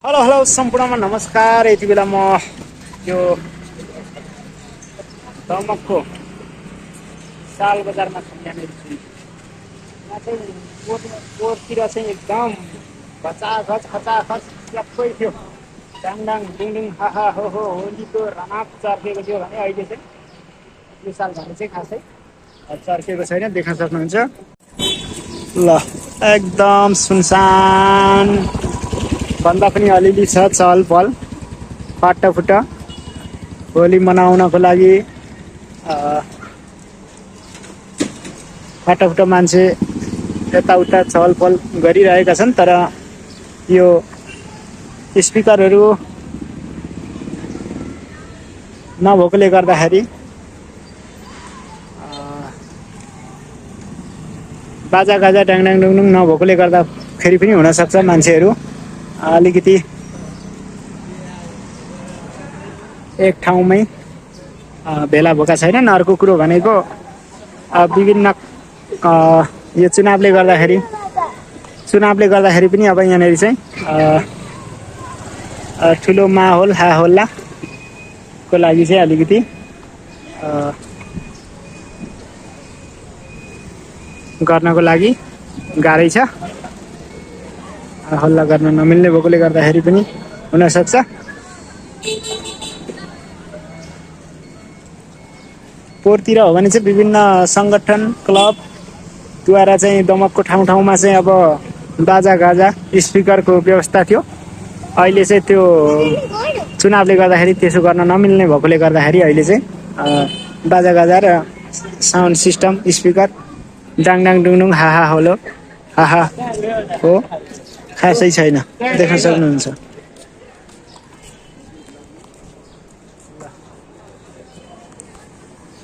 Hello hello सम्पूर्णमा नमस्कार। यति बेला म यो दमकको साल बजारमा छु। यहाँनिर छु। यहाँ चाहिँ पोहोरतिर चाहिँ एकदम खचाखच सबै थियो। डाङडाङ डिङडिङ हाहा हो होलीको रमाप चर्केको थियो भने अहिले चाहिँ यो साल भने चाहिँ खासै चर्केको छैन, देख्न सक्नुहुन्छ। ल एकदम सुनसान भन्दा पनि अलिअलि छ चहल पहल फाटाफुट होली मनाउनको लागि। फाटाफुट मान्छे यताउता चहल पहल गरिरहेका छन्, तर यो स्पिकरहरू नभएकोले गर्दाखेरि बाजा गाजा डाङडाङ डुङडुङ नभएकोले गर्दाखेरि पनि हुनसक्छ मान्छेहरू अलिकति एक ठाउँमै भेला भएका छैनन्। अर्को कुरो भनेको विभिन्न यो चुनावले गर्दाखेरि पनि अब यहाँनिर चाहिँ ठुलो माहौल हाहल्लाको लागि चाहिँ अलिकति गर्नको लागि गाह्रै छ। हल्ला गर्न नमिल्ने भएकोले गर्दाखेरि पनि हुनसक्छ। पोहोरतिर हो भने चाहिँ विभिन्न सङ्गठन क्लबद्वारा चाहिँ दमकको ठाउँमा चाहिँ अब बाजा गाजा स्पिकरको व्यवस्था थियो। अहिले चाहिँ त्यो चुनावले गर्दाखेरि त्यसो गर्न नमिल्ने भएकोले गर्दाखेरि अहिले चाहिँ बाजा गाजा र साउन्ड सिस्टम स्पिकर डाङडाङ डुङडुङ हाहा हो खासै छैन, देख्न सक्नुहुन्छ।